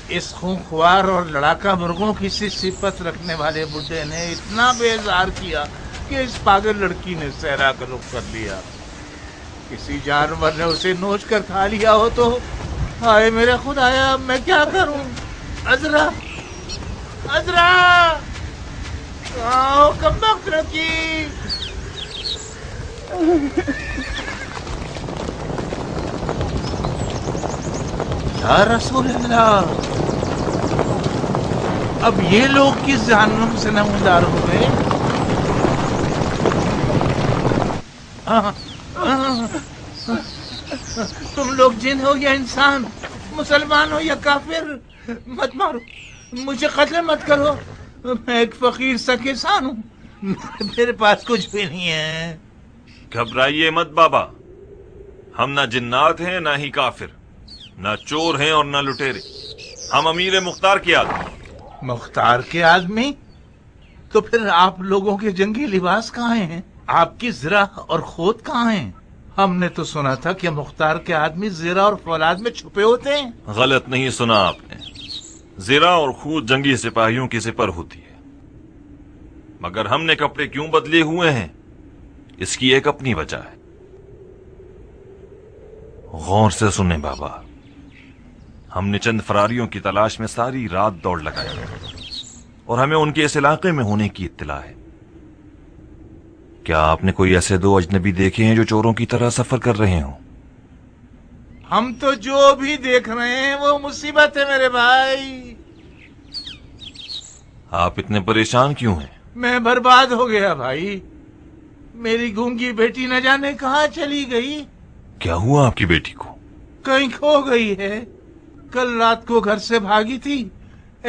اس خونخوار اور لڑاکا مرغوں کی سی صفت رکھنے والے بڈھے نے اتنا بیزار کیا کہ اس پاگل لڑکی نے صحرا کا رخ کر لیا۔ کسی جانور نے اسے نوچ کر کھا لیا ہو تو ہائے میرے خدایا، اب میں کیا کروں؟ عذرا، عذرا، آؤ کمبخت لڑکی۔ یا رسول اللہ، اب یہ لوگ کس جہنم سے نمودار ہوئے؟ تم لوگ جن ہو یا انسان، مسلمان ہو یا کافر، مت مارو، مجھے قتل مت کرو، میں ایک فقیر سا کسان ہوں، میرے پاس کچھ بھی نہیں ہے۔ گھبرائیے مت بابا، ہم نہ جنات ہیں نہ ہی کافر، نہ چور ہیں اور نہ لٹیرے، ہم امیر مختار کے آدمی۔ مختار کے آدمی؟ تو پھر آپ لوگوں کے جنگی لباس کہاں ہیں؟ آپ کی زرہ اور خود کہاں ہیں؟ ہم نے تو سنا تھا کہ مختار کے آدمی زرہ اور فولاد میں چھپے ہوتے ہیں۔ غلط نہیں سنا آپ نے، زرہ اور خود جنگی سپاہیوں کی سپر ہوتی ہے، مگر ہم نے کپڑے کیوں بدلے ہوئے ہیں اس کی ایک اپنی وجہ ہے۔ غور سے سنیں بابا، ہم نے چند فراریوں کی تلاش میں ساری رات دوڑ لگائی اور ہمیں ان کے اس علاقے میں ہونے کی اطلاع ہے۔ کیا آپ نے کوئی ایسے دو اجنبی دیکھے ہیں جو چوروں کی طرح سفر کر رہے ہوں؟ ہم تو جو بھی دیکھ رہے ہیں وہ مصیبت ہے میرے بھائی۔ آپ اتنے پریشان کیوں ہیں؟ میں برباد ہو گیا بھائی، میری گونگی بیٹی نہ جانے کہاں چلی گئی۔ کیا ہوا آپ کی بیٹی کو؟ کہیں کھو گئی ہے، کل رات کو گھر سے بھاگی تھی،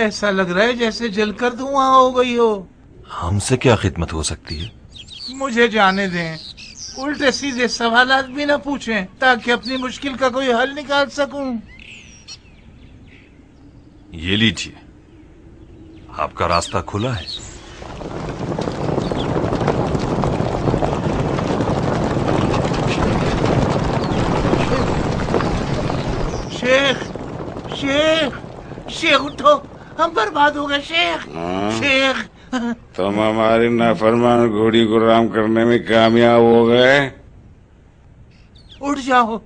ایسا لگ رہا ہے جیسے جل کر دھواں ہو گئی ہو۔ ہم سے کیا خدمت ہو سکتی ہے؟ مجھے جانے دیں، الٹے سیدھے سوالات بھی نہ پوچھیں تاکہ اپنی مشکل کا کوئی حل نکال سکوں۔ یہ لیجیے، آپ کا راستہ کھلا ہے۔ شیخ، شیخ، شیخ اٹھو، ہم برباد ہو گئے شیخ۔ شیخ، تم ہماری نافرمان گھوڑی کو رام کرنے میں کامیاب ہو گئے۔ اٹھ جاؤ،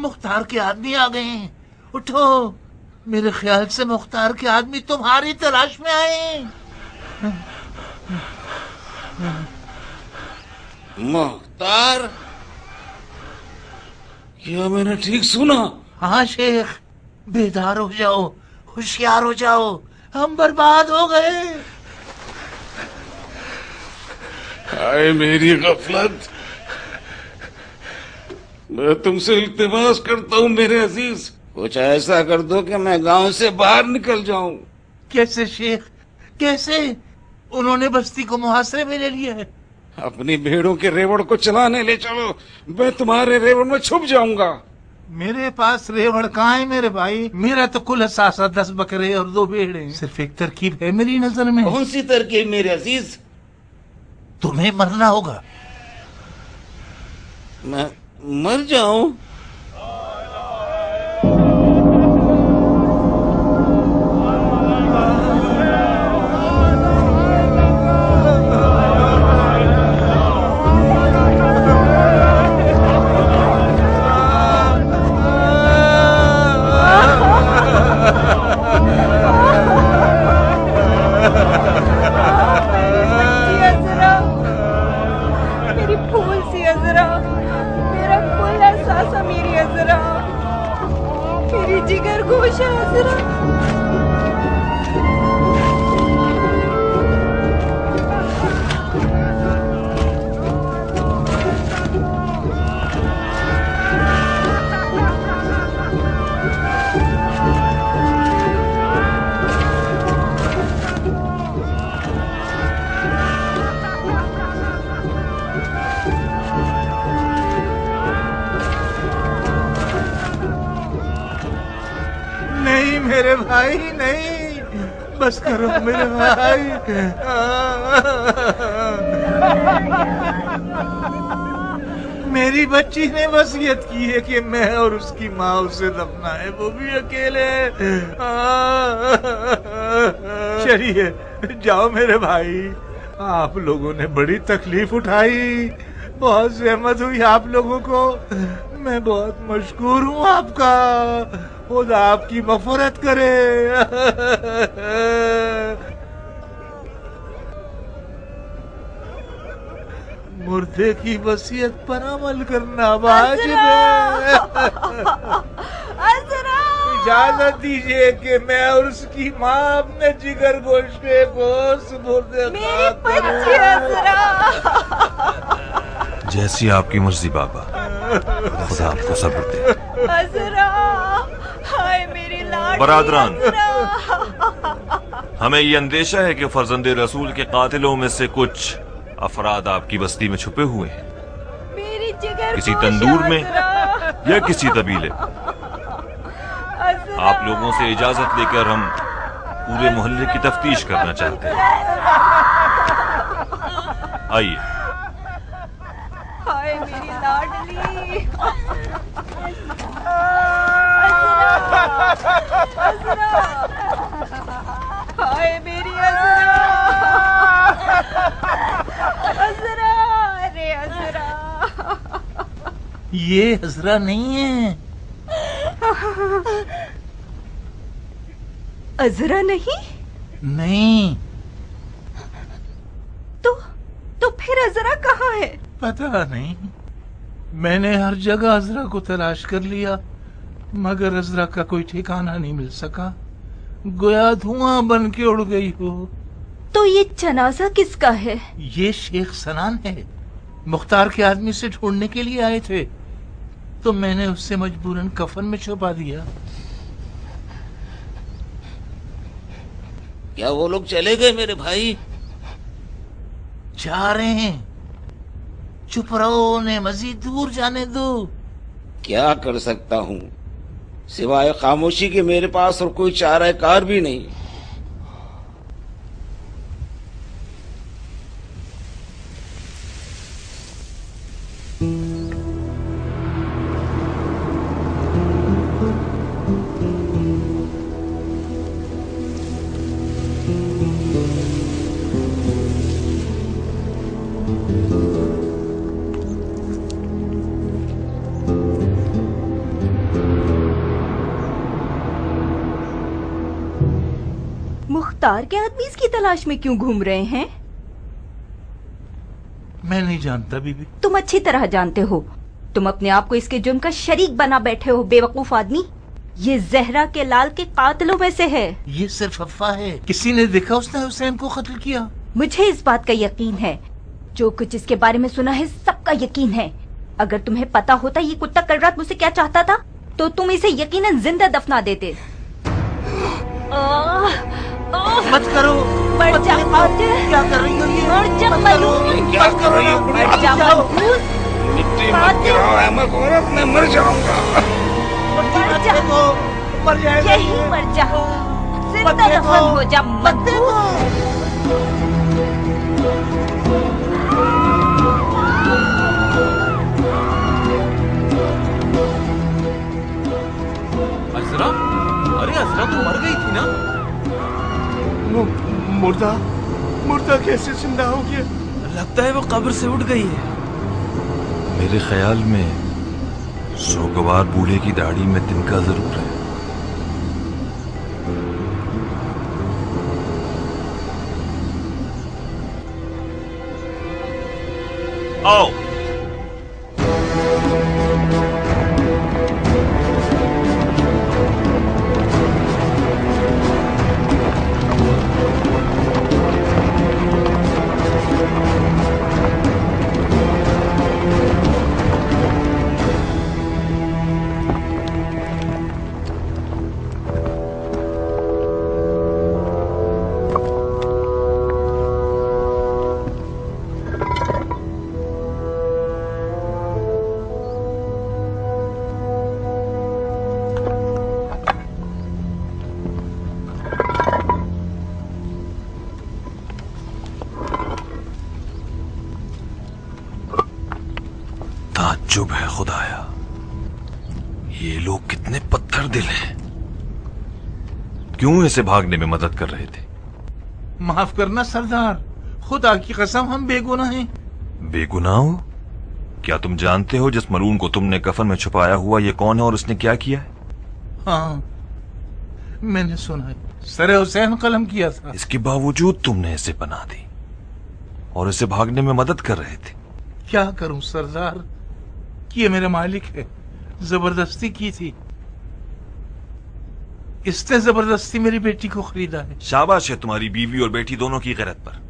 مختار کے آدمی آ گئے ہیں، اٹھو۔ میرے خیال سے مختار کے آدمی تمہاری تلاش میں آئے ہیں۔ مختار؟ کیا میں نے ٹھیک سنا؟ ہاں شیخ، بیدار ہو جاؤ، ہوشیار ہو جاؤ، ہم برباد ہو گئے۔ آئے میری غفلت، میں تم سے التماس کرتا ہوں میرے عزیز، کچھ ایسا کر دو کہ میں گاؤں سے باہر نکل جاؤں۔ کیسے شیخ، کیسے؟ انہوں نے بستی کو محاصرے میں لے لیا ہے۔ اپنی بھیڑوں کے ریوڑ کو چلانے لے چلو، میں تمہارے ریوڑ میں چھپ جاؤں گا۔ میرے پاس ریوڑ کہاں ہے میرے بھائی؟ میرا تو کل اثاثہ 10 بکرے اور 2 بھیڑیں، صرف ایک ترکیب ہے میری نظر میں۔ کون سی ترکیب میرے عزیز؟ تمہیں مرنا ہوگا۔ میں مر جاؤں؟ جگر گوشہ عذرا، میرے بھائی نہیں، بس کرو میرے بھائی۔ میری بچی نے وصیت کی ہے کہ میں اور اس کی ماں اسے دفنائے، وہ بھی اکیلے۔ چلیے جاؤ میرے بھائی، آپ لوگوں نے بڑی تکلیف اٹھائی، بہت زحمت ہوئی آپ لوگوں کو، میں بہت مشکور ہوں آپ کا، خدا آپ کی مغفرت کرے۔ مردے کی وصیت پر عمل کرنا واجب ہے۔ اجازت دیجیے کہ میں اور اس کی ماں اپنے جگر گوشتے کو سپرد خاک کروں۔ جیسی آپ کی مرضی بابا، خدا آپ کو صبر دے۔ برادران، ہمیں یہ اندیشہ ہے کہ فرزند رسول کے قاتلوں میں سے کچھ افراد آپ کی بستی میں چھپے ہوئے ہیں، کسی تندور میں یا کسی طبیلے۔ آپ لوگوں سے اجازت لے کر ہم پورے محلے کی تفتیش کرنا چاہتے ہیں۔ آئیے۔ ہائے میری لاڈلی، ہائے میری عذرا، ارے عذرا، یہ عذرا نہیں ہے۔ عذرا نہیں؟ نہیں۔ تو پھر عذرا کہاں ہے؟ پتہ نہیں، میں نے ہر جگہ عذرا کو تلاش کر لیا مگر عذرا کا کوئی ٹھکانہ نہیں مل سکا، گویا دھواں بن کے اڑ گئی ہو۔ تو یہ جنازہ کس کا ہے؟ یہ شیخ سنان ہے، مختار کے آدمی سے ڈھونڈنے کے لیے آئے تھے تو میں نے اس سے مجبوراً کفن میں چھپا دیا۔ کیا وہ لوگ چلے گئے میرے بھائی؟ جا رہے ہیں، چپ رہو، انہیں مزید دور جانے دو۔ کیا کر سکتا ہوں، سوائے خاموشی کے میرے پاس اور کوئی چارہ کار بھی نہیں۔ مختار کے آدمی اس کی تلاش میں کیوں گھوم رہے ہیں؟ میں نہیں جانتا بی بی۔ تم اچھی طرح جانتے ہو، تم اپنے آپ کو اس کے جرم کا شریک بنا بیٹھے ہو، بے وقوف آدمی۔ یہ زہرا کے لال کے قاتلوں میں سے ہے۔ یہ صرف افواہ ہے، کسی نے دیکھا اس نے حسین کو قتل کیا؟ مجھے اس بات کا یقین ہے، جو کچھ اس کے بارے میں سنا ہے سب کا یقین ہے۔ اگر تمہیں پتا ہوتا یہ کتا کل رات مجھ سے کیا چاہتا تھا تو تم اسے یقیناً زندہ دفنا دیتے۔ مت کرو، مر جا قاتل، کیا کر رہی ہو یہ؟ مر جا ملعون، کیا کر رہی ہو؟ مر جا منحوس، مٹی مت گراؤ احمد عورت، میں مر جاؤں گا۔ مر جا، مر جائے گا یہی مر جا، زندہ دفن ہو جا منحوس۔ عذرا، ارے عذرا تو مر گئی تھی نا؟ مردہ کیسے زندہ ہو گیا؟ لگتا ہے وہ قبر سے اٹھ گئی ہے۔ میرے خیال میں سوگوار بوڑھے کی داڑھی میں تنکا ضرور ہے۔ آؤ۔ ताज्जुब है खुदाया, ये लोग कितने पत्थर दिल हैं। क्यों इसे भागने में मदद कर रहे थे? माफ करना सरदार, खुदा की कसम हम बेगुनाह हैं। बेगुनाह हो? क्या तुम जानते हो जिस मलून को तुमने कफन में छुपाया हुआ ये कौन है और उसने क्या किया है? हाँ, मैंने सुना है, सर हुसैन कलम किया था। इसके बावजूद तुमने इसे पनाह दी और इसे भागने में मदद कर रहे थे। क्या करूं सरदार, ये मेरे मालिक है, जबरदस्ती की थी। इसने जबरदस्ती मेरी बेटी को खरीदा है। शाबाश है तुम्हारी बीवी और बेटी दोनों की गैरत पर।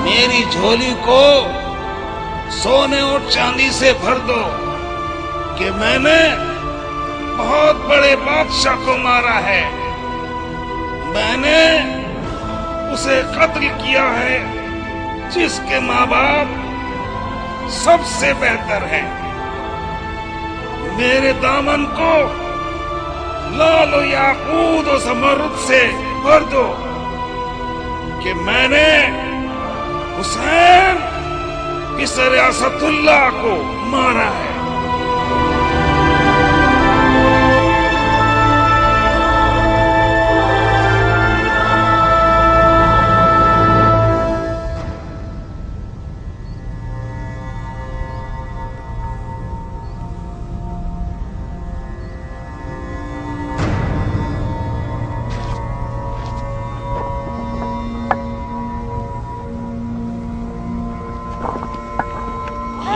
मेरी झोली को सोने और चांदी से भर दो कि मैंने बहुत बड़े बादशाह को मारा है। मैंने उसे कत्ल किया है जिसके माँ बाप सबसे बेहतर हैं। मेरे दामन को लाल और याकूत और ज़मरुद से भर दो कि मैंने हुसैन किसर असदुल्लाह को मारा है।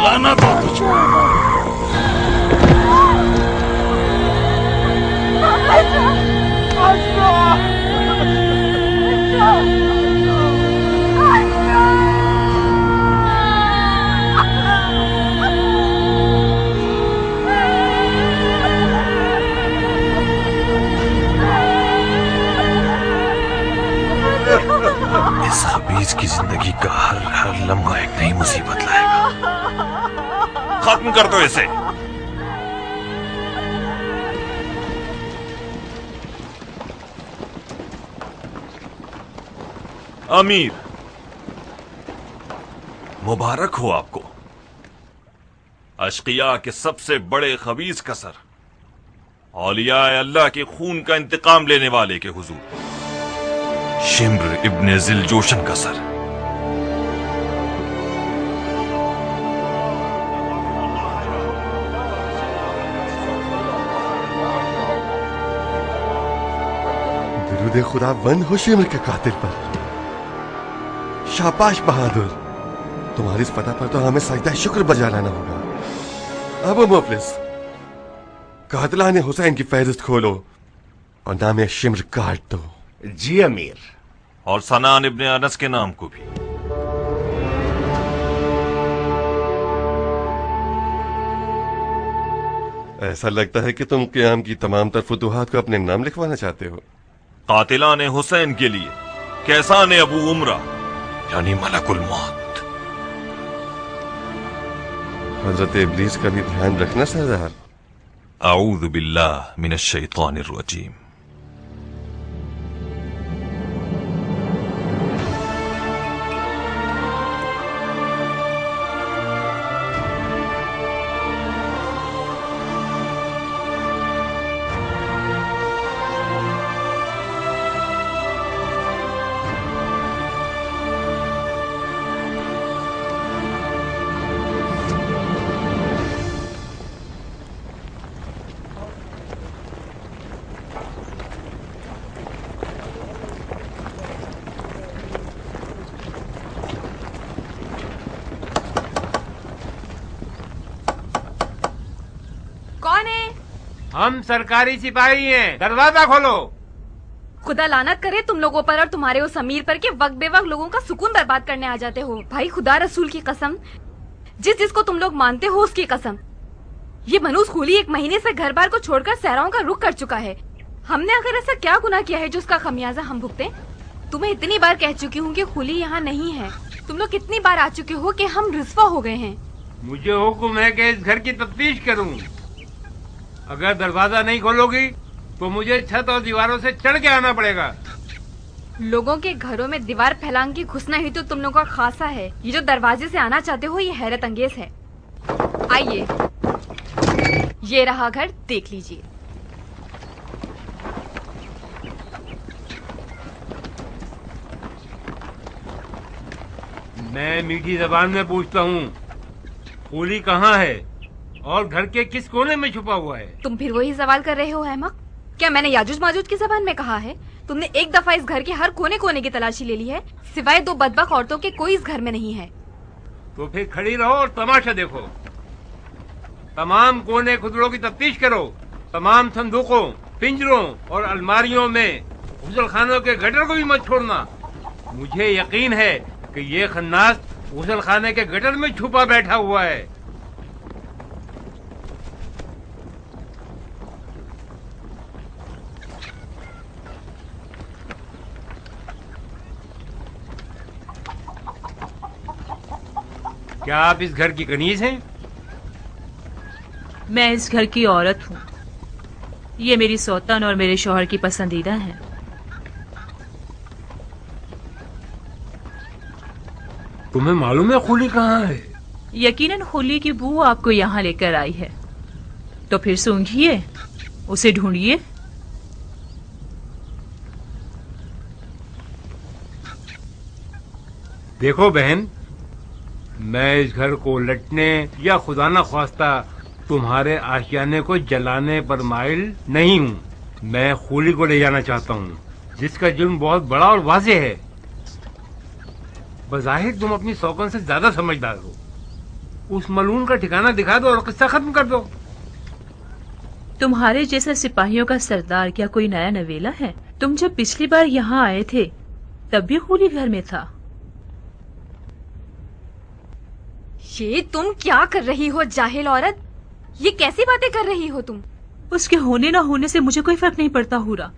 लानत हो तुझको। इस खबीज की जिंदगी का हर लम्हा एक नई मुसीबत लाएगा। खत्म कर दो इसे। अमीर, मुबारक हो आपको, अश्किया के सबसे बड़े खबीज का सर, औलिया अल्लाह के खून का इंतकाम लेने वाले के हुजूर, शिम्र इब्ने जिलजोशन का सर। दुरूद खुदा बंद हो शिम्र के कातिल पर। शाबाश बहादुर, तुम्हारी इस फतह पर तो हमें सजदा शुक्र बजा लाना होगा। अब मुफलिस, कातिलाने हुसैन की फहरिस्त खोलो और नाम शिम्र काट दो। जी अमीर। और सनान इब्ने अनस के नाम को भी। ऐसा लगता है कि तुम क़याम की तमाम तर फुतूहात को अपने नाम लिखवाना चाहते हो। कातिलाने हुसैन के लिए कैसाने अबू उमरा यानी मलकुल मौत। हजरत इब्लीस का भी ध्यान रखना सरदार। अऊज़ु बिल्लाह मिनश शैतानिर रजीम। हम सरकारी सिपाही हैं, दरवाजा खोलो। खुदा लानत करे तुम लोगों पर और तुम्हारे उस अमीर पर के वक्त बेवक्त लोगों का सुकून बर्बाद करने आ जाते हो। भाई खुदा रसूल की कसम, जिस जिसको तुम लोग मानते हो उसकी कसम। ये मनूस खूली 1 महीने से घर बार को छोड़कर सहराओं का रुख कर चुका है। हमने आखिर ऐसा क्या गुनाह किया है जो उसका खमियाजा हम भुगते? तुम्हें इतनी बार कह चुकी हूँ कि खूली यहाँ नहीं है। तुम लोग कितनी बार आ चुके हो कि हम रुस्वा हो गए हैं। मुझे हुक्म है कि इस घर की तफ्तीश करूं। अगर दरवाजा नहीं खोलोगी तो मुझे छत और दीवारों से चढ़ के आना पड़ेगा। लोगों के घरों में दीवार फैलांग के घुसना ही तो तुम लोगों का खासा है। ये जो दरवाजे से आना चाहते हो ये हैरत अंगेज है। आइए, ये रहा घर, देख लीजिए। मैं मीठी जबान में पूछता हूँ, खूली कहाँ है और घर के किस कोने में छुपा हुआ है? तुम फिर वही सवाल कर रहे हो अहमक। क्या मैंने याजूज माजूज की जबान में कहा है? तुमने एक दफा इस घर के हर कोने कोने की तलाशी ले ली है, सिवाय 2 बदबक औरतों के कोई इस घर में नहीं है। तो फिर खड़ी रहो और तमाशा देखो। तमाम कोने खुदड़ों की तफ्तीश करो। तमाम संदूकों, पिंजरों और अलमारियों में गुसलखानों के गटर को भी मत छोड़ना। मुझे यकीन है कि ये खन्नास गुसलखाने के गटर में छुपा बैठा हुआ है। क्या आप इस घर की कनीज हैं? मैं इस घर की औरत हूँ। ये मेरी सौतन और मेरे शौहर की पसंदीदा है। तुम्हें मालूम है खूली कहाँ है? यकीनन खूली की बू आपको यहाँ लेकर आई है, तो फिर सूंघिए, उसे ढूंढिए। देखो बहन, मैं इस घर को लटने या खुदा न ख्वास्ता तुम्हारे आशियाने को जलाने पर माइल नहीं हूँ। मैं खूली को ले जाना चाहता हूँ, जिसका जुर्म बहुत बड़ा और वाज़ेह है। बज़ाहिर तुम अपनी सौकन से ज्यादा समझदार हो। उस मलून का ठिकाना दिखा दो और किस्सा खत्म कर दो। तुम्हारे जैसे सिपाहियों का सरदार क्या कोई नया नवेला है? तुम जब पिछली बार यहाँ आए थे तब भी खूली घर में था। ये तुम क्या कर रही हो जाहिल औरत? ये कैसी बातें कर रही हो तुम? उसके होने ना होने से मुझे कोई फर्क नहीं पड़ता हुरा।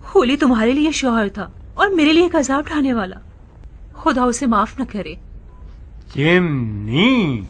खूली तुम्हारे लिए शौहर था और मेरे लिए कज़ा उठाने वाला। खुदा उसे माफ न करे। चिमनी,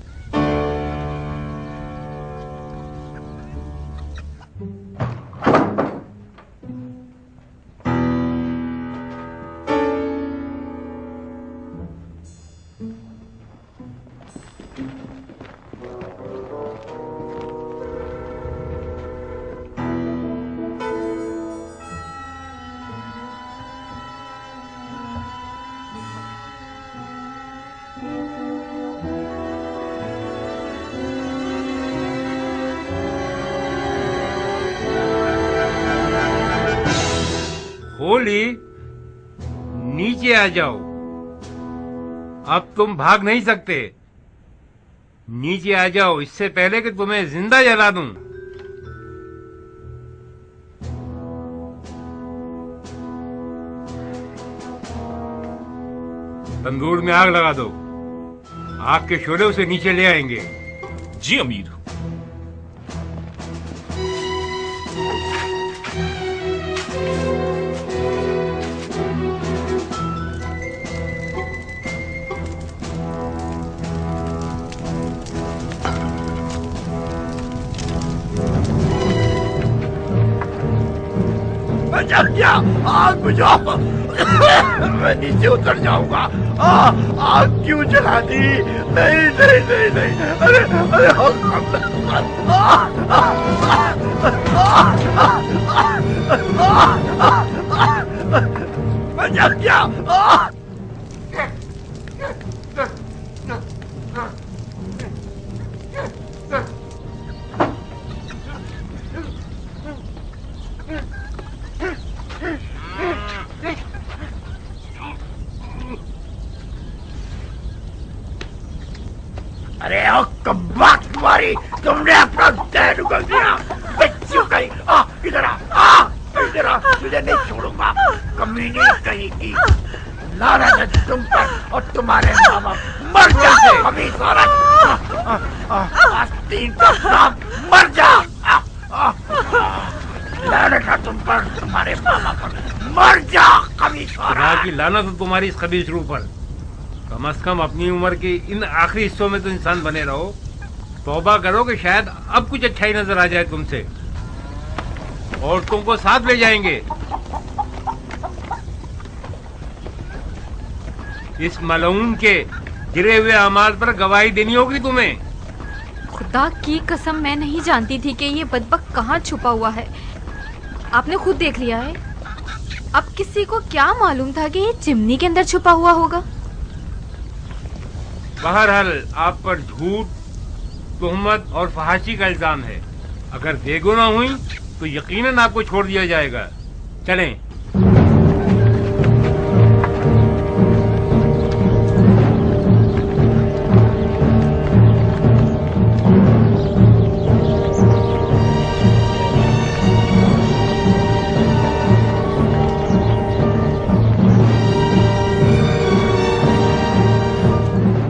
खूली, नीचे आ जाओ। अब तुम भाग नहीं सकते। नीचे आ जाओ, इससे पहले कि तुम्हें जिंदा जला दूं। तंदूर में आग लगा दो। आग के शोले उसे नीचे ले आएंगे। जी अमीर। जल गया, आग बुझाओ। मैं नीचे उतर जाऊंगा। आग क्यों जला दी? नहीं नहीं नहीं नहीं, अरे अरे मैं जल गया। अरे ओ कब्बाक तुम्हारी, तुमने अपना दैन उगल दिया। बच्चियों कहीं इधर इधर आ, तुझे नहीं छोड़ूंगा। कमीने कहीं की लानत है तुम पर और तुम्हारे माँ बाप मर जा खबीस औरत, आस्तीन का सांप, मर जा। लानत है तुम पर, तुम्हारे मामा पर, मर जा खबीस खुदा औरत। की लानत हो तुम्हारी इस खबीस रूह पर। कम से कम अपनी उम्र के इन आखिरी हिस्सों में तो इंसान बने रहो। तौबा करो कि शायद अब कुछ अच्छाई नजर आ जाए तुमसे, और तुमको साथ ले जाएंगे। इस मलऊन के गिरे हुए अमाल पर गवाही देनी होगी तुम्हें। खुदा की कसम, मैं नहीं जानती थी कि ये बदबक कहाँ छुपा हुआ है। आपने खुद देख लिया है। अब किसी को क्या मालूम था कि ये चिमनी के अंदर छुपा हुआ होगा। बहरहाल आप पर झूठ, तुहमत और फहाशी का इल्जाम है। अगर बेगुनाह हुई तो यकीनन आपको छोड़ दिया जाएगा। चलें।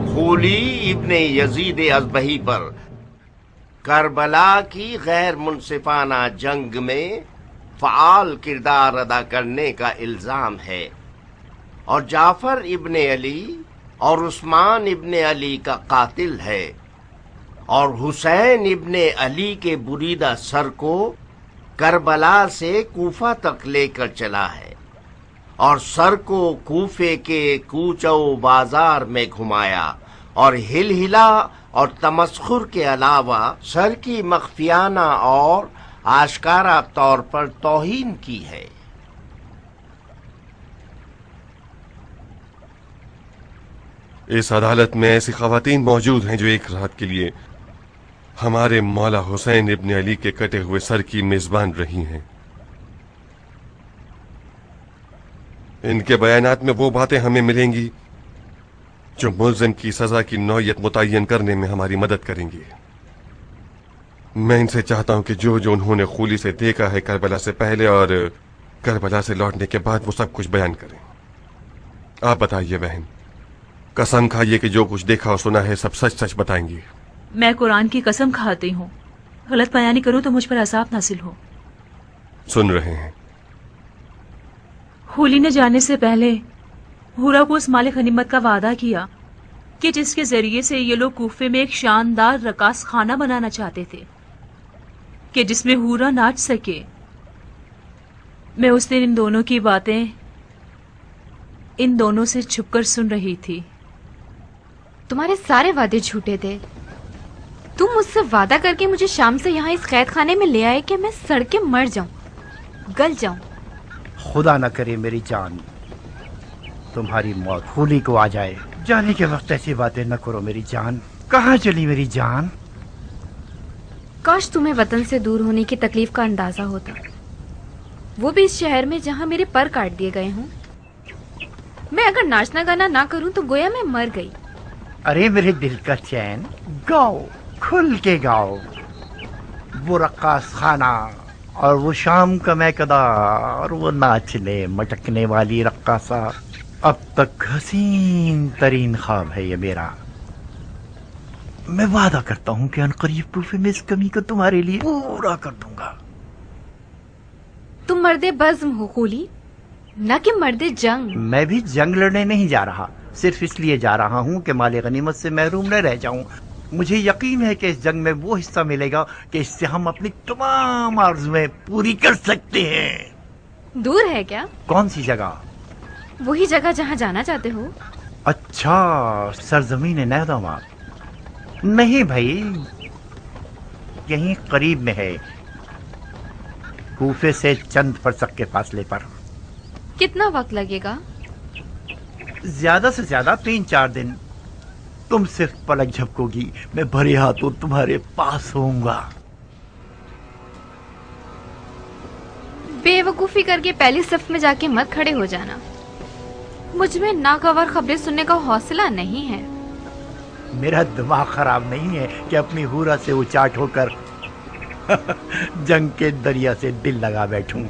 खूली इब्ने यजीद अज़बही पर करबला की गैर मुनसिफाना जंग में फ़आल किरदार अदा करने का इल्जाम है, और जाफर इब्ने अली और उस्मान इब्ने अली का कातिल है, और हुसैन इब्ने अली के बुरीदा सर को करबला से कूफा तक लेकर चला है, और सर को कूफे के कूचो बाजार में घुमाया, और हिलहिला और तमस्खुर के अलावा सर की मख्फियाना और आशकारा तौर पर तौहीन की है। इस अदालत में ऐसी खवातीन मौजूद हैं जो एक रात के लिए हमारे मौला हुसैन इब्ने अली के कटे हुए सर की मेजबान रही हैं। इनके बयानात में वो बातें हमें मिलेंगी जो मुल्जिम की सजा की नौयत मुतय्यन करने में हमारी मदद करेंगी। मैं इनसे चाहता हूं कि जो जो उन्होंने खूली से देखा है करबला से पहले और करबला से लौटने के बाद वो सब कुछ बयान करें। आप बताइए बहन, कसम खाइए कि जो कुछ देखा और सुना है सब सच सच बताएंगी। मैं कुरान की कसम खाती हूँ, गलत बयानी करूँ तो मुझ पर अज़ाब नासिल हो। सुन रहे हैं। होली ने जाने से पहले हुरा को उस मालिक गनीमत का वादा किया कि जिसके जरिए से ये लोग कूफे में एक शानदार रकास खाना बनाना चाहते थे कि जिसमें हुरा नाच सके। मैं उस दिन इन दोनों की बातें इन दोनों से छुपकर सुन रही थी। तुम्हारे सारे वादे झूठे थे। तुम मुझसे वादा करके मुझे शाम से यहाँ इस कैद खाने में ले आए कि मैं सड़ के मर जाऊं, गल जाऊं। खुदा न करे मेरी जान तुम्हारी मौत होली को आ जाए। जाने के वक्त ऐसी बातें न करो मेरी जान। कहाँ चली मेरी जान? काश तुम्हें वतन से दूर होने की तकलीफ का अंदाजा होता, वो भी इस शहर में जहाँ मेरे पर काट दिए गए हों। मैं अगर नाचना गाना ना करूं तो गोया मैं मर गई। अरे मेरे दिल का चैन, गाओ, खुल के गाओ। वो रक्कास खाना और वो शाम का मैकदा और वो नाचने मटकने वाली रक्कासा अब तक हसीन तरीन ख्वाब है ये मेरा। मैं वादा करता हूँ कि अनकरीब कूफे में इस कमी को तुम्हारे लिए पूरा कर दूंगा। तुम मर्दे बज़्म हो खूली, न कि मर्दे जंग। मैं भी जंग लड़ने नहीं जा रहा, सिर्फ इसलिए जा रहा हूँ कि माले गनीमत से महरूम न रह जाऊं। मुझे यकीन है कि इस जंग में वो हिस्सा मिलेगा कि इससे हम अपनी तमाम आरज़ुएं पूरी कर सकते हैं। दूर है क्या? कौन सी जगह? वही जगह जहाँ जाना चाहते हो। अच्छा, सरजमीन नहदमा। नहीं भाई, यहीं करीब में है, कूफे से चंद फरसक के फासले पर। कितना वक्त लगेगा? ज्यादा से ज्यादा 3-4 दिन। तुम सिर्फ पलक झपकोगी, मैं भरे हाथों तुम्हारे पास होऊंगा। बेवकूफी करके पहली सफ में जाके मत खड़े हो जाना। मुझ में नागवार खबरें सुनने का हौसला नहीं है। मेरा दिमाग खराब नहीं है कि अपनी हूरा से उचाट होकर जंग के दरिया से दिल लगा बैठूं।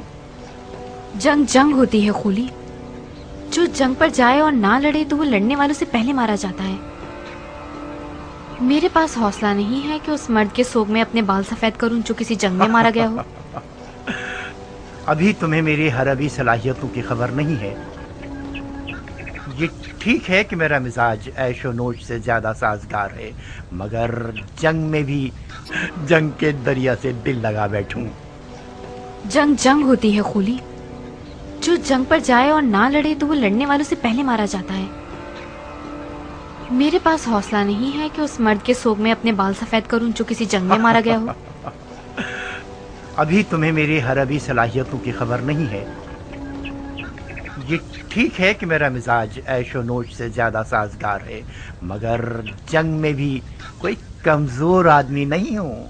जंग जंग होती है खूली। जो जंग पर जाए और ना लड़े तो वो लड़ने वालों से पहले मारा जाता है। मेरे पास हौसला नहीं है कि उस मर्द के सोग में अपने बाल सफेद करूं जो किसी जंग में मारा गया हो। अभी तुम्हें मेरी हरबी सलाहियतों की खबर नहीं है। ये ठीक है कि मेरा मिजाज ऐशो नोश से ज्यादा साजगार है, मगर जंग में भी जंग के दरिया से दिल लगा बैठूं। जंग जंग होती है खूली। जो जंग पर जाए और ना लड़े तो वो लड़ने वालों से पहले मारा जाता है। मेरे पास हौसला नहीं है कि उस मर्द के सोग में अपने बाल सफेद करूं जो किसी जंग में मारा गया हो। अभी तुम्हें मेरी हरबी सलाहियतों की खबर नहीं है। ये ठीक है कि मेरा मिजाज ऐशो नोश से ज्यादा साजगार है, मगर जंग में भी कोई कमजोर आदमी नहीं हूं।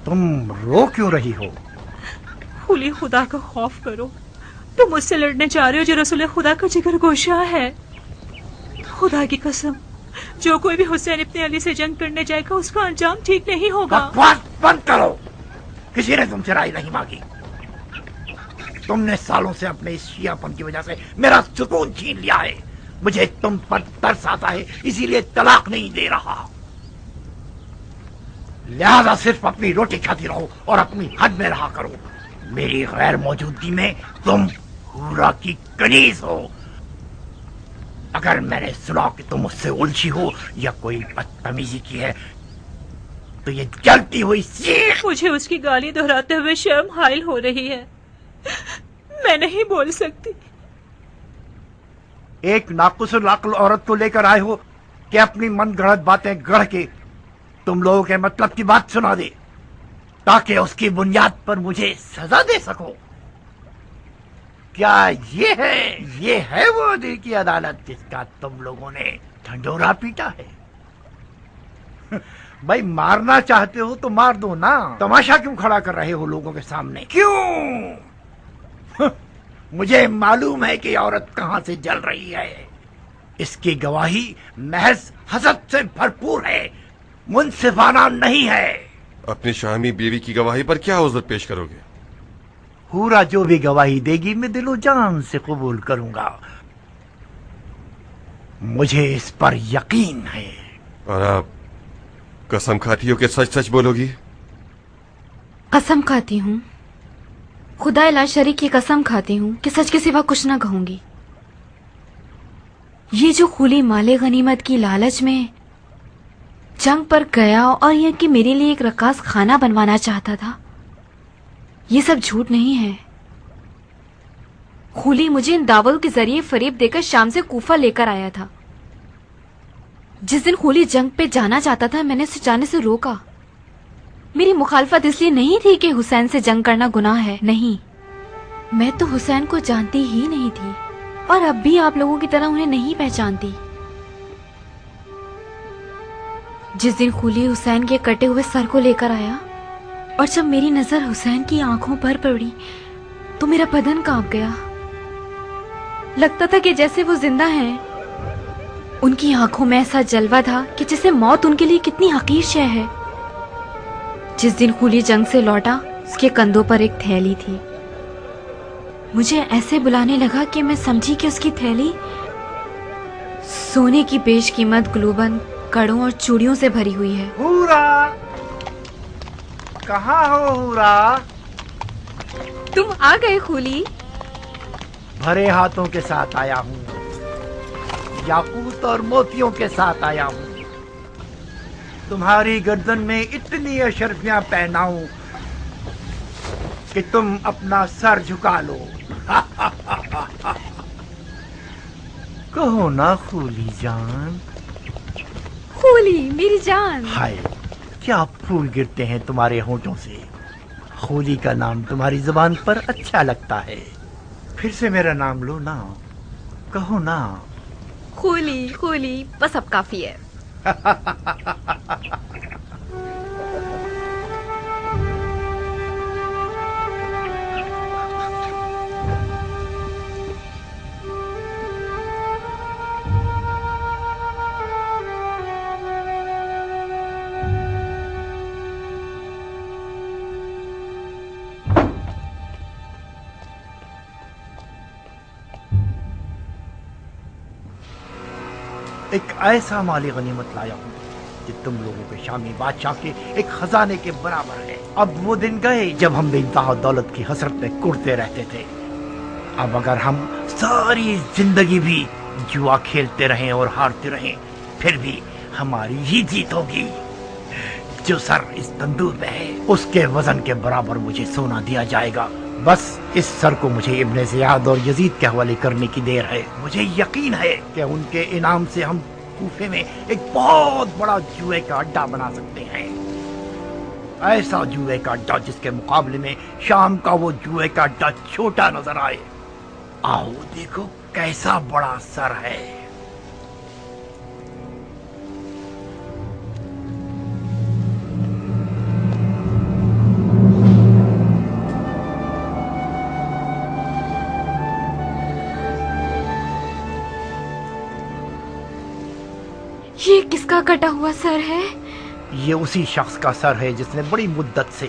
तुम रो क्यों रही हो? खुली, खुदा का खौफ करो। तुम मुझसे लड़ने जा रहे हो जो रसूल खुदा का जिगर गोशा है। खुदा की कसम, जो कोई भी हुसैन इब्ने अली से जंग करने जाएगा उसका अंजाम ठीक नहीं होगा। बकवास बंद करो। किसी ने तुमसे राय नहीं मांगी। तुमने सालों से अपने इस शियापन की वजह से मेरा सुकून छीन लिया है। मुझे तुम पर तरस आता है, इसीलिए तलाक नहीं दे रहा। लिहाजा सिर्फ अपनी रोटी खाती रहो और अपनी हद में रहा करो। मेरी गैर मौजूदगी में तुम हूरा की कनीज हो। अगर मैंने सुना कि तुम मुझसे उलझी हो या कोई बदतमीजी की है तो ये जलती हुई सीख। मुझे उसकी गाली दोहराते हुए शर्म हाइल हो रही है। मैं नहीं बोल सकती। एक नाकुसुल अक्ल औरत को लेकर आए हो कि अपनी मन गढ़ंत बातें गढ़ के तुम लोगों के मतलब की बात सुना दे, ताकि उसकी बुनियाद पर मुझे सजा दे सको। क्या ये है वो दिल की अदालत जिसका तुम लोगों ने ढंढोरा पीटा है? भाई, मारना चाहते हो तो मार दो ना। तमाशा क्यों खड़ा कर रहे हो लोगों के सामने? क्यों? मुझे मालूम है कि औरत कहां से जल रही है। इसकी गवाही महज हसद से भरपूर है, मुनसिफाना नहीं है। अपनी शामी बीवी की गवाही पर क्या उज़्र पेश करोगे? हूरा जो भी गवाही देगी मैं दिलो जान से कबूल करूंगा। मुझे इस पर यकीन है। और आप कसम खाती हो कि सच सच बोलोगी? कसम खाती हूँ, खुदा ला शरीक की कसम खाती हूँ कि सच के सिवा कुछ ना कहूंगी। ये जो खुली माले गनीमत की लालच में जंग पर गया और यह कि मेरे लिए एक रकास खाना बनवाना चाहता था, ये सब झूठ नहीं है। खुली मुझे इन दावों के जरिए फरेब देकर शाम से कूफा लेकर आया था। जिस दिन खुली जंग पे जाना चाहता था मैंने उसे जाने से रोका। मेरी मुखालफत इसलिए नहीं थी कि हुसैन से जंग करना गुनाह है, नहीं। मैं तो हुसैन को जानती ही नहीं थी और अब भी आप लोगों की तरह उन्हें नहीं पहचानती। जिस दिन खुली हुसैन के कटे हुए सर को लेकर आया और जब मेरी नजर हुसैन की आंखों पर पड़ी तो मेरा बदन कांप गया। लगता था कि जैसे वो जिंदा हैं। उनकी आंखों में ऐसा जलवा था कि जैसे मौत उनके लिए कितनी हकीर शय है। जिस दिन खुली जंग से लौटा उसके कंधों पर एक थैली थी। मुझे ऐसे बुलाने लगा कि मैं समझी कि उसकी थैली सोने की बेशकीमत ग्लोबन, कड़ों और चूड़ियों से भरी हुई है। हूरा, कहाँ हो हूरा? तुम आ गए खुली। भरे हाथों के साथ आया हूँ, याकूत और मोतियों के साथ आया हूँ। तुम्हारी गर्दन में इतनी अशर्फियां पहनाऊं कि तुम अपना सर झुका लो। कहो ना खूली जान। खुली मेरी जान। हाय, क्या फूल गिरते हैं तुम्हारे होंठों से। खूली का नाम तुम्हारी जुबान पर अच्छा लगता है। फिर से मेरा नाम लो ना, कहो ना। खुली खुली, बस अब काफी है। एक ऐसा माली गनीमत लाया हूँ कि तुम लोगों के शामी बादशाह के एक खजाने के बराबर है। अब वो दिन गए जब हम बेइंतहा दौलत की हसरत में कुड़ते रहते थे। अब अगर हम सारी जिंदगी भी जुआ खेलते रहें और हारते रहें, फिर भी हमारी ही जीत होगी। जो सर इस तंदूर में है उसके वजन के बराबर मुझे सोना दिया जाएगा। बस इस सर को मुझे इब्ने ज़ियाद और यजीद के हवाले करने की देर है। मुझे यकीन है कि उनके इनाम से हम कूफे में एक बहुत बड़ा जुए का अड्डा बना सकते हैं। ऐसा जुए का अड्डा जिसके मुकाबले में शाम का वो जुए का अड्डा छोटा नजर आए। आओ देखो कैसा बड़ा सर है। ये किसका कटा हुआ सर है? ये उसी शख्स का सर है जिसने बड़ी मुद्दत से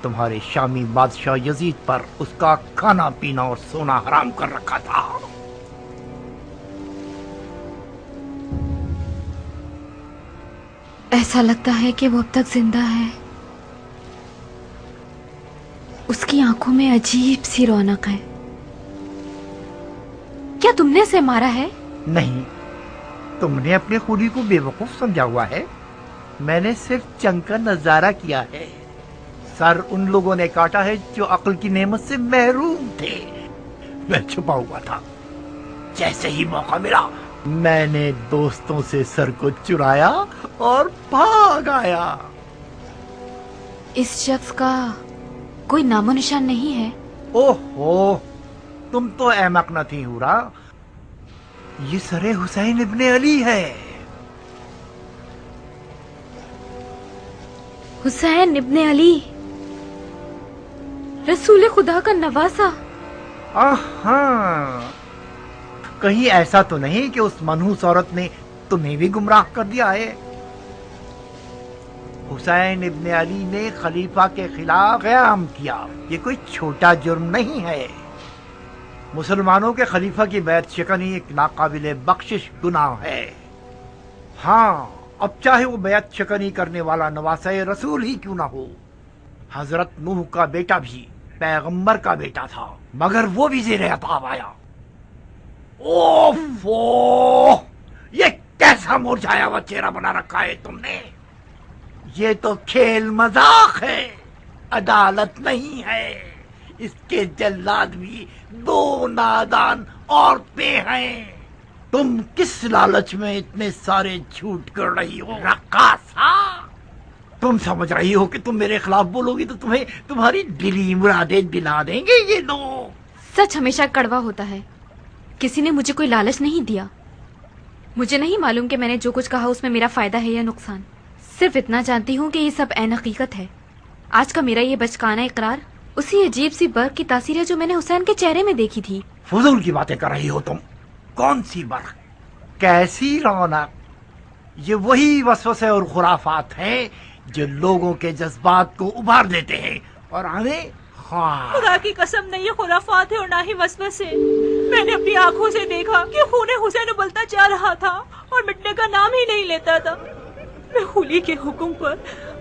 तुम्हारे शामी बादशाह यजीद पर उसका खाना पीना और सोना हराम कर रखा था। ऐसा लगता है कि वो अब तक जिंदा है। उसकी आंखों में अजीब सी रौनक है। क्या तुमने उसे मारा है? नहीं, तुमने अपने खूनी को बेवकूफ समझा हुआ है। मैंने सिर्फ जंग का नजारा किया है। सर उन लोगों ने काटा है जो अक्ल की नेमत से महरूम थे। मैं छुपा हुआ था। जैसे ही मौका मिला मैंने दोस्तों से सर को चुराया और भाग आया। इस शख्स का कोई नामो निशान नहीं है? ओहो, तुम तो अहमक न थी हुरा। ये सरे हुसैन इब्ने अली है। हुसैन इब्ने अली, रसूल खुदा का नवासा। हाँ, कहीं ऐसा तो नहीं कि उस मनहूस औरत ने तुम्हें भी गुमराह कर दिया है? हुसैन इब्ने अली ने खलीफा के खिलाफ क़याम किया। ये कोई छोटा जुर्म नहीं है। मुसलमानों के खलीफा की बैत शिकनी एक नाकाबिले बख्शिश गुनाह है। हाँ, अब चाहे वो बैत शिकनी करने वाला नवासे रसूल ही क्यों ना हो। हजरत नूह का बेटा भी पैगंबर का बेटा था, मगर वो भी ज़ेरे अताब आया। ओफो, ये कैसा मुरझाया हुआ चेहरा बना रखा है तुमने। ये तो खेल मजाक है, अदालत नहीं है। इसके जल्लाद भी दो नादान औरतें हैं। तुम किस लालच में इतने सारे झूठ कर रही हो रक्कासा? तुम समझ रही हो कि तुम मेरे खिलाफ बोलोगी तो तुम्हें तुम्हारी दिली मुरादें दिला देंगे ये लोग। सच हमेशा कड़वा होता है। किसी ने मुझे कोई लालच नहीं दिया। मुझे नहीं मालूम कि मैंने जो कुछ कहा उसमें मेरा फायदा है या नुकसान। सिर्फ इतना जानती हूँ कि ये सब ऐन हकीकत है। आज का मेरा ये बचकाना इकरार उसी अजीब सी बर्फ की तासीर है जो मैंने हुसैन के चेहरे में देखी थी। फजूल की बातें कर रही हो तुम। कौन सी बर्फ, कैसी रौनक? ये वही वसवसे और खुराफात हैं जो लोगों के जज्बात को उभार देते हैं और हमें खुदा की कसम नहीं ये खुराफात है और ना ही वसवसे। मैंने अपनी आंखों से देखा कि खून हुसैन उबलता जा रहा था और मिटने का नाम ही नहीं लेता था। मैं खूली के हुक्म पर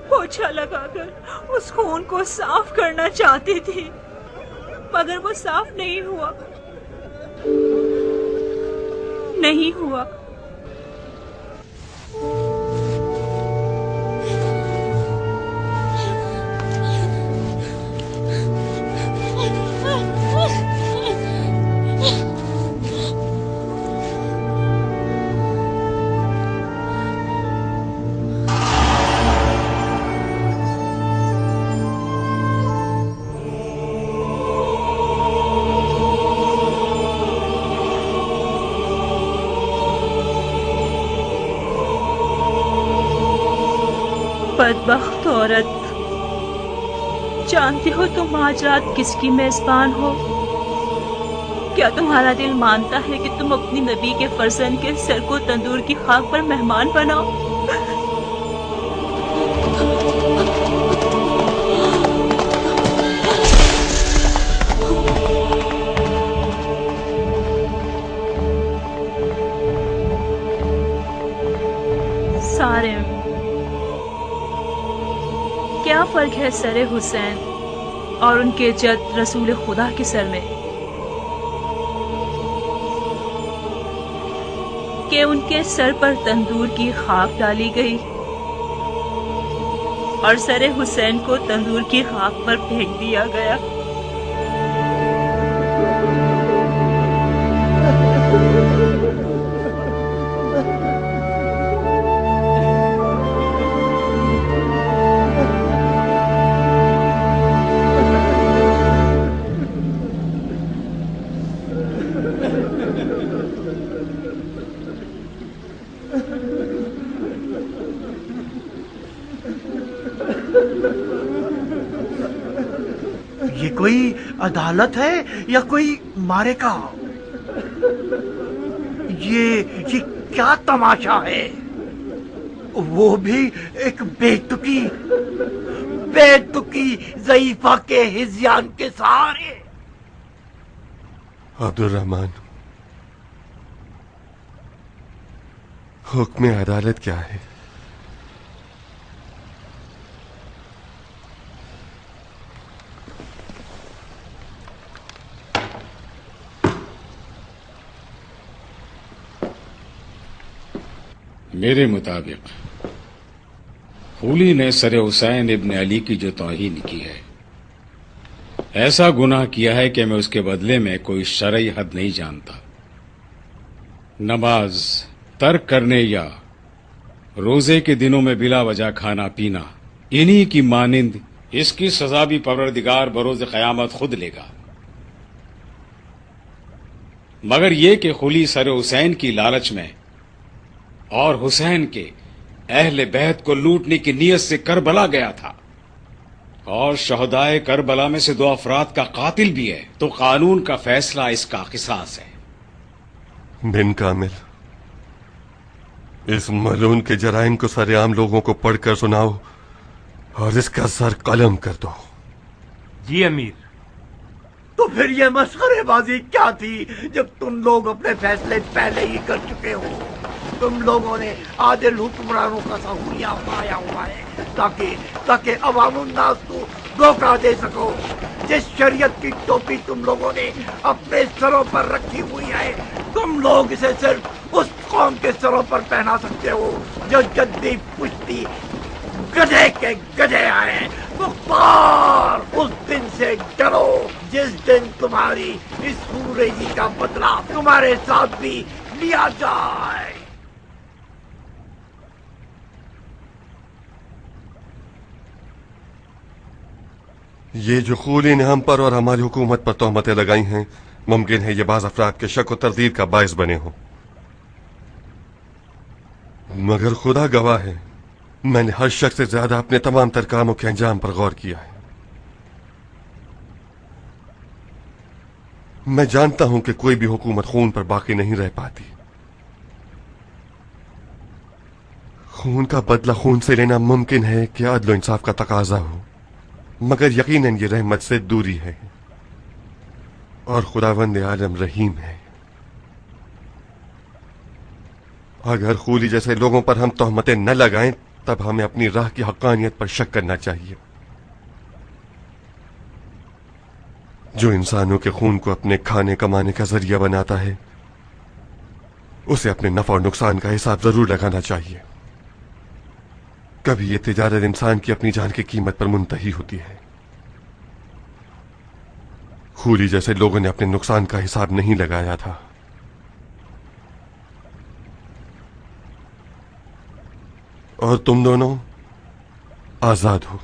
पोछा लगाकर उस खून को साफ करना चाहती थी, मगर वो साफ नहीं हुआ। नहीं हुआ। बदबख्त औरत, जानती हो तुम आज रात किसकी मेजबान हो? क्या तुम्हारा दिल मानता है कि तुम अपनी नबी के फर्जंद के सर को तंदूर की खाक पर मेहमान बनाओ? ہے سر حسین اور ان کے جد رسول خدا کے سر میں کہ ان کے سر پر تندور کی خاک ڈالی گئی اور سر حسین کو تندور کی خاک پر پھینک دیا گیا۔ یہ کوئی عدالت ہے یا کوئی معرکہ؟ یہ کیا تماشا ہے؟ وہ بھی ایک بے تکی ضعیفہ کے ہذیان کے سہارے۔ عبد الرحمن، حکم عدالت کیا ہے؟ میرے مطابق خولی نے سر حسین ابن علی کی جو توہین کی ہے، ایسا گناہ کیا ہے کہ میں اس کے بدلے میں کوئی شرعی حد نہیں جانتا۔ نماز ترک کرنے یا روزے کے دنوں میں بلا وجہ کھانا پینا، انہی کی مانند اس کی سزا بھی پروردگار بروز قیامت خود لے گا، مگر یہ کہ خولی سر حسین کی لالچ میں اور حسین کے اہل بیت کو لوٹنے کی نیت سے کربلا گیا تھا اور شہدائے کربلا میں سے 2 افراد کا قاتل بھی ہے، تو قانون کا فیصلہ اس کا قصاص ہے۔ بن کامل، اس ملعون کے جرائم کو سر عام لوگوں کو پڑھ کر سناؤ اور اس کا سر قلم کر دو۔ جی امیر۔ تو پھر یہ مسخرے بازی کیا تھی جب تم لوگ اپنے فیصلے پہلے ہی کر چکے ہو؟ تم لوگوں نے عادل حکمرانوں کا سہولیا پایا ہوا ہے تاکہ عوام الناس کو دھوکہ دے سکو۔ جس شریعت کی ٹوپی تم لوگوں نے اپنے سروں پر رکھی ہوئی ہے، تم لوگ اسے صرف اس قوم کے سروں پر پہنا سکتے ہو جو جدی پشتی گدھے کے گدھے آئے۔ مختار، اس دن سے ڈرو جس دن تمہاری اس سورجی کا بدلہ تمہارے ساتھ بھی لیا جائے۔ یہ جو خولی نے ہم پر اور ہماری حکومت پر تہمتیں لگائی ہیں، ممکن ہے یہ بعض افراد کے شک و تردید کا باعث بنے ہوں، مگر خدا گواہ ہے میں نے ہر شخص سے زیادہ اپنے تمام تر کاموں کے انجام پر غور کیا ہے۔ میں جانتا ہوں کہ کوئی بھی حکومت خون پر باقی نہیں رہ پاتی۔ خون کا بدلہ خون سے لینا ممکن ہے کہ عدل و انصاف کا تقاضا ہو، مگر یقیناً یہ رحمت سے دوری ہے اور خداوند عالم رحیم ہے۔ اگر خولی جیسے لوگوں پر ہم تہمتیں نہ لگائیں تب ہمیں اپنی راہ کی حقانیت پر شک کرنا چاہیے۔ جو انسانوں کے خون کو اپنے کھانے کمانے کا ذریعہ بناتا ہے، اسے اپنے نفع اور نقصان کا حساب ضرور لگانا چاہیے۔ کبھی یہ تجارت انسان کی اپنی جان کی قیمت پر منتہی ہوتی ہے۔ خولی جیسے لوگوں نے اپنے نقصان کا حساب نہیں لگایا تھا۔ اور تم دونوں آزاد ہو،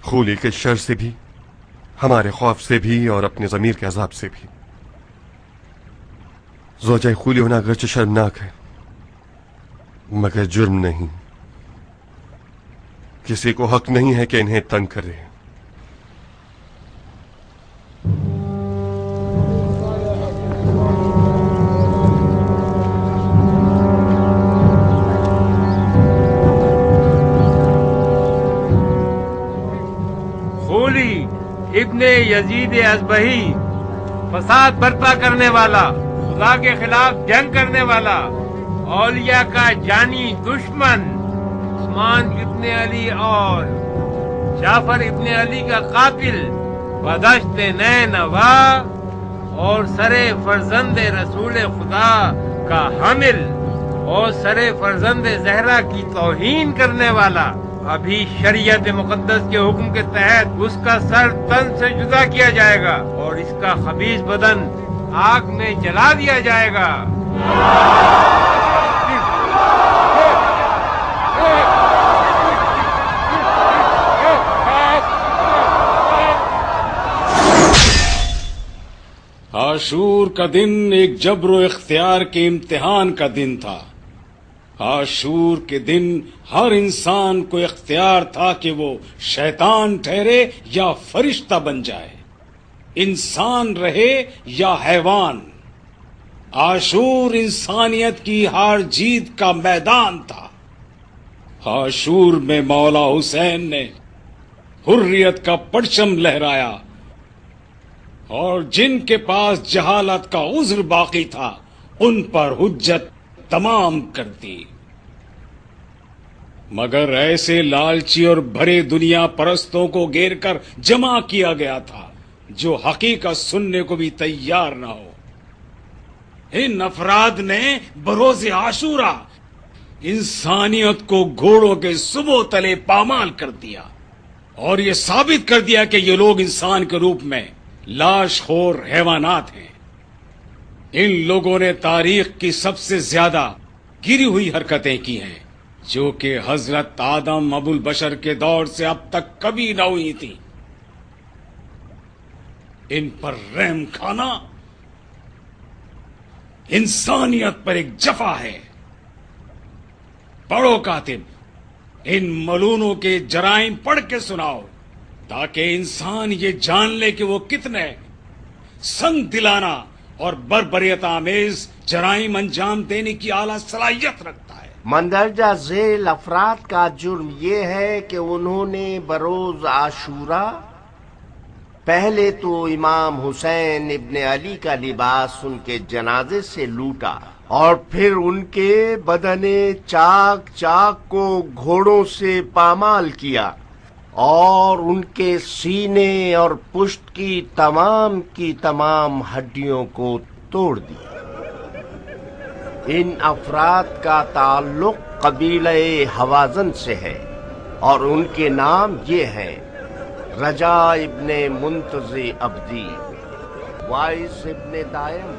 خولی کے شر سے بھی، ہمارے خوف سے بھی اور اپنے ضمیر کے عذاب سے بھی۔ زوجہ خولی ہونا اگرچہ شرمناک ہے مگر جرم نہیں۔ کسی کو حق نہیں ہے کہ انہیں تنگ کرے۔ خولی ابن یزید ازبہی، فساد برپا کرنے والا، خدا کے خلاف جنگ کرنے والا، اولیاء کا جانی دشمن، عثمان ابن علی اور जाफर इब्ने अली का कातिल, बदश्त नैनवा और सरे फर्जंद रसूल खुदा का हामिल और सरे फर्जंद जहरा की तौहीन करने वाला, अभी शरीयत मुकद्दस के हुक्म के तहत उसका सर तन से जुदा किया जाएगा और इसका खबीस बदन आग में जला दिया जाएगा। आशूर का दिन एक जब्र इख्तियार के इम्तिहान का दिन था। आशूर के दिन हर इंसान को इख्तियार था कि वो शैतान ठहरे या फरिश्ता बन जाए, इंसान रहे या हैवान। आशूर इंसानियत की हार जीत का मैदान था। आशूर में मौला हुसैन ने हुर्रियत का परचम लहराया और जिनके पास जहालत का उज्र बाकी था उन पर हुज्जत तमाम कर दी। मगर ऐसे लालची और भरे दुनिया परस्तों को घेर कर जमा किया गया था जो हकीकत सुनने को भी तैयार न हो। इन अफराद ने बरोज़े आशूरा इंसानियत को घोड़ों के सुबह तले पामाल कर दिया और ये साबित कर दिया कि ये लोग इंसान के रूप में लाशखोर हैवानात हैं। इन लोगों ने तारीख की सबसे ज्यादा गिरी हुई हरकतें की हैं जो कि हजरत आदम अबुल बशर के दौर से अब तक कभी न हुई थी। इन पर रहम खाना इंसानियत पर एक जफा है। पढ़ो कातिब, इन मलूनों के जराइम पढ़ के सुनाओ ताकि इंसान ये जान ले कि वो कितने संग दिलाना और बर्बरियत आमेज जराइम अंजाम देने की आला सलाहियत रखता है। मंदरजा झेल अफराद का जुर्म ये है कि उन्होंने बरोज आशूरा पहले तो इमाम हुसैन इब्ने अली का लिबास उनके जनाजे से लूटा और फिर उनके बदने चाक चाक को घोड़ों से पामाल किया और उनके सीने और पुष्ट की तमाम हड्डियों को तोड़ दिया। इन अफराद का ताल्लुक कबीले हवाजन से है और उनके नाम ये हैं: रजा इब्ने मुंतज़ी अब्दी, वाइस इब्ने दायम।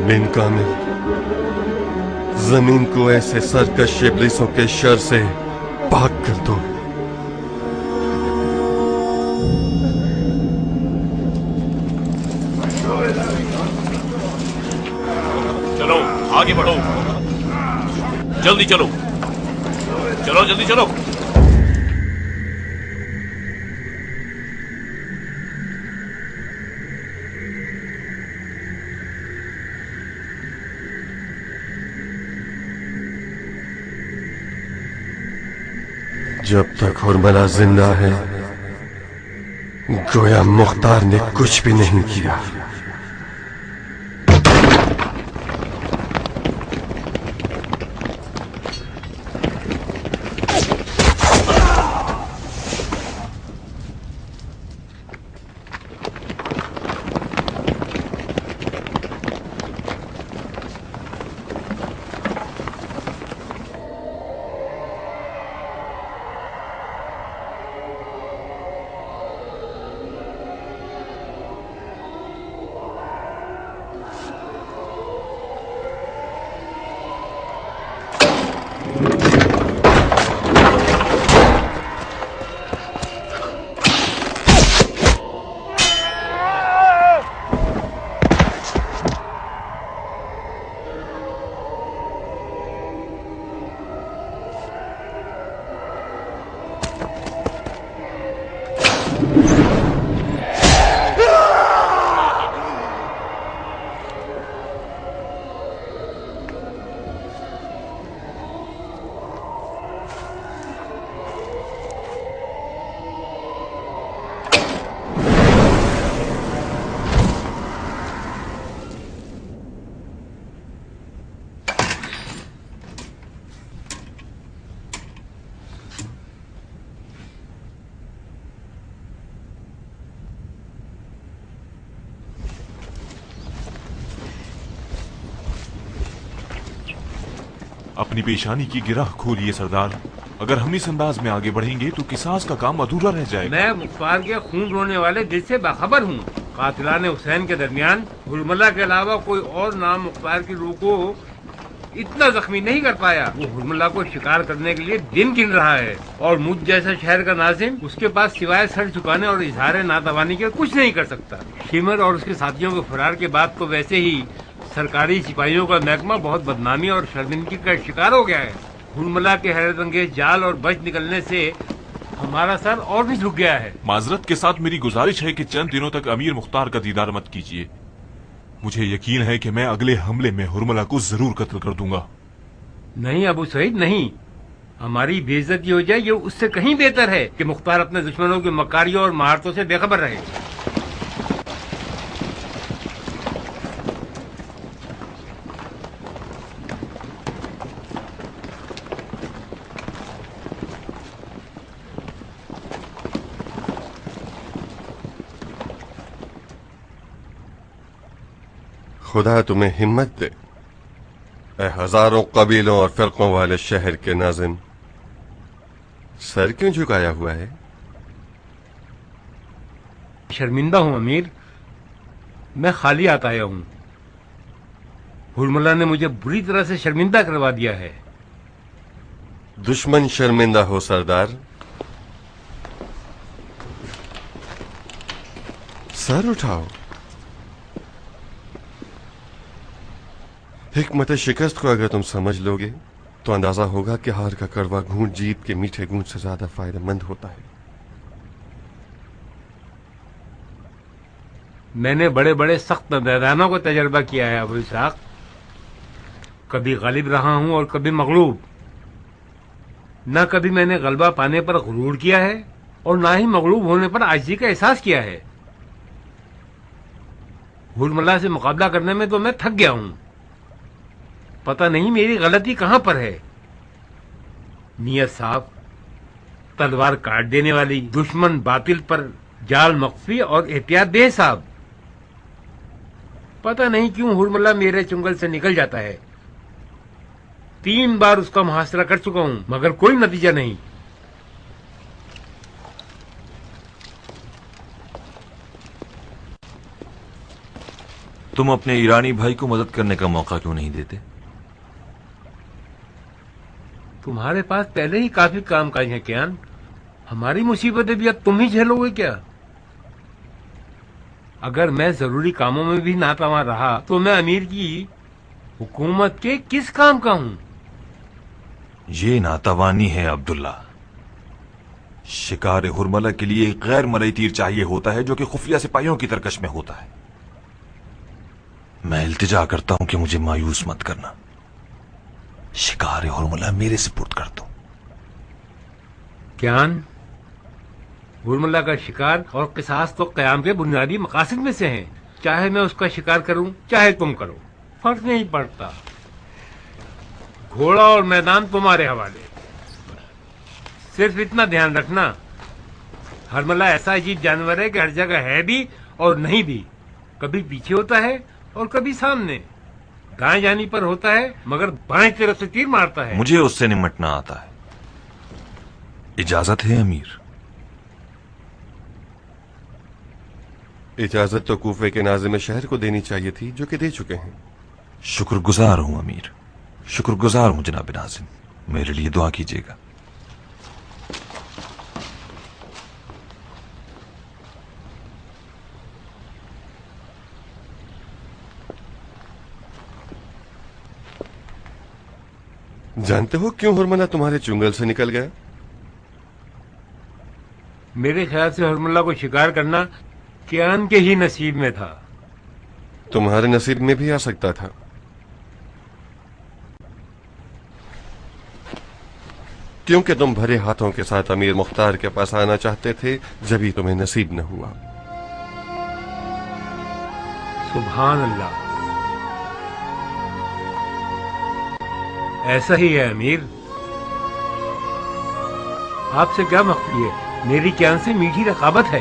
बिन कामिल, जमीन को ऐसे सरकश इब्लीसों के शर से पाक कर दो। चलो आगे बढ़ो, जल्दी चलो, चलो जल्दी चलो। जब तक हुरमला जिंदा है गोया मुख्तार ने कुछ भी नहीं किया। अपनी पेशानी की गिरह खोलिए सरदार। अगर हम इस अंदाज में आगे बढ़ेंगे तो किसास का काम अधूरा रह जाएगा। मैं मुख्तार के खून रोने वाले दिल से बाखबर हूँ। कातिलान हुसैन के दरमियान हुरमला के अलावा कोई और नाम मुख्तार की रूह को इतना जख्मी नहीं कर पाया। वो हुरमला को शिकार करने के लिए दिन गिन रहा है और मुझ जैसा शहर का नाजिम उसके पास सिवाय सर झुकाने और इजहार नातवानी के कुछ नहीं कर सकता। शिमर और उसके साथियों के फरार के बाद तो वैसे ही सरकारी सिपाहियों का महकमा बहुत बदनामी और शर्मिंदगी का शिकार हो गया है। हुरमला के हैरत अंगेज जाल और बच निकलने से हमारा सर और भी झुक गया है। माजरत के साथ मेरी गुजारिश है कि चंद दिनों तक अमीर मुख्तार का दीदार मत कीजिए। मुझे यकीन है कि मैं अगले हमले में हुरमला को जरूर कत्ल कर दूंगा। नहीं अबू सईद नहीं, हमारी बेइज्जती हो जाए ये उससे कहीं बेहतर है कि मुख्तार अपने दुश्मनों की मकारियों और महारतों से बेखबर रहे। खुदा तुम्हें हिम्मत दे ए हजारों कबीलों और फिरकों वाले शहर के नाजिम। सर क्यों झुकाया हुआ है? शर्मिंदा हूँ अमीर, मैं खाली हाथ आया हूँ। हुरमला ने मुझे बुरी तरह से शर्मिंदा करवा दिया है। दुश्मन शर्मिंदा हो सरदार। सर उठाओ। हिकमत शिकस्त को अगर तुम समझ लोगे तो अंदाजा होगा कि हार का कड़वा घूंट जीत के मीठे घूंट से ज्यादा फायदेमंद होता है। मैंने बड़े बड़े सख्त मैदानों को तजर्बा किया है अबू इसहाक। कभी गालिब रहा हूं और कभी मगलूब। न कभी मैंने गलबा पाने पर गुरूर किया है और ना ही मगलूब होने पर आजिज़ी का एहसास किया है। हुरमला से मुकाबला करने में तो मैं थक गया हूं। पता नहीं मेरी गलती कहां पर है। नियत साफ, तलवार काट देने वाली, दुश्मन बातिल पर जाल मख्फी और एहतियात बेहिसाब। पता नहीं क्यों हुरमला मेरे चुंगल से निकल जाता है। 3 बार उसका मुहासरा कर चुका हूं मगर कोई नतीजा नहीं। तुम अपने ईरानी भाई को मदद करने का मौका क्यों नहीं देते? तुम्हारे पास पहले ही काफी काम काज है कियान। हमारी मुसीबतें भी अब तुम ही झेलोगे क्या? अगर मैं जरूरी कामों में भी नाकाम रहा तो मैं अमीर की हुकूमत के किस काम का हूं? ये नातवानी है अब्दुल्ला। शिकार हुरमला के लिए एक गैर मरई तीर चाहिए होता है जो कि खुफिया सिपाहियों की तरकश में होता है। मैं इल्तिजा करता हूं कि मुझे मायूस मत करना। शिकार हुरमला मेरे सुपुर्द कर दो। कियान, हुरमला का शिकार और किसास तो क़याम के बुनियादी मकासद में से हैं। चाहे मैं उसका शिकार करूं चाहे तुम करो, फर्क नहीं पड़ता। घोड़ा और मैदान तुम्हारे हवाले। सिर्फ इतना ध्यान रखना, हुरमला ऐसा अजीब जानवर है कि हर जगह है भी और नहीं भी। कभी पीछे होता है और कभी सामने। दाएं जानी पर होता है मगर बाएं तरफ से तीर मारता है। मुझे उससे निमटना आता है। इजाजत है अमीर? इजाजत तो कूफे के नाज़िम शहर को देनी चाहिए थी जो कि दे चुके हैं। शुक्रगुजार हूं अमीर, शुक्रगुजार हूं जनाब नाज़िम। मेरे लिए दुआ कीजिएगा। जानते हो क्यों हुरमला तुम्हारे चुंगल से निकल गया? मेरे ख्याल से हुरमला को शिकार करना कियान के ही नसीब में था। तुम्हारे नसीब में भी आ सकता था। क्योंकि तुम भरे हाथों के साथ अमीर मुख्तार के पास आना चाहते थे, जब ही तुम्हें नसीब न हुआ। सुभान अल्लाह, ऐसा ही है अमीर। आपसे क्या मख्फी है? मेरी कियान से मीठी रकाबत है।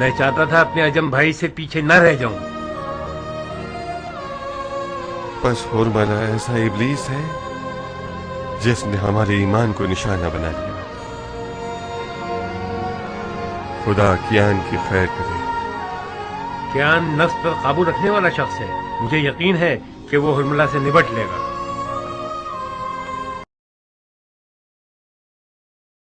मैं चाहता था अपने अजम भाई से पीछे न रह जाऊं। बस हुरमला ऐसा इब्लीस है जिसने हमारे ईमान को निशाना बना लिया। खुदा कियान की खैर करे। कियान नफ्स पर काबू रखने वाला शख्स है, मुझे यकीन है कि वो हुरमला से निपट लेगा।